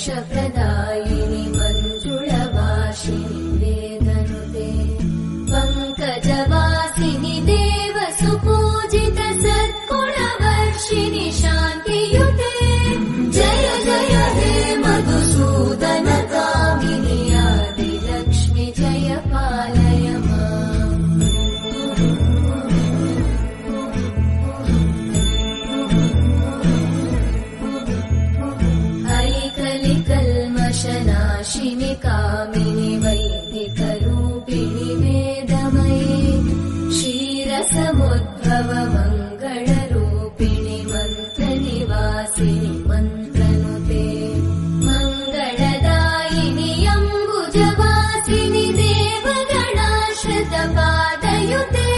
मोक्षप्रदायिनि मञ्जुळवासिनि वेदनुते पङ्कजवासिनि देवसुपूजित सद्गुणवर्षिणि शान्तियुते जय जय हे मधुसूदन कामिनि आदिलक्ष्मि जय पालय माम् ऐकलिकल्मषनाशिनि कामिनि वैदिकरूपिणि वेदमये क्षीरसमुद्भव मङ्गलरूपिणि मन्त्रनिवासिनि मन्त्रनुते मङ्गलदायिनि अम्बुजवासिनि देवगणाश्रितपादयुते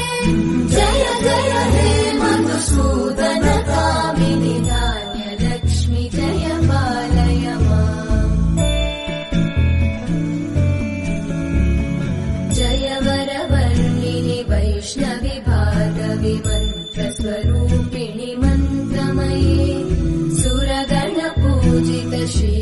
जय जय हे मधुसूदन कामिनि धान्यलक्ष्मि जय पालय माम् जय वरवर्णिनि वैष्णवि भार्गवि मन्त्रस्वरूपिणि मन्त्रमये सुरगणपूजित श्री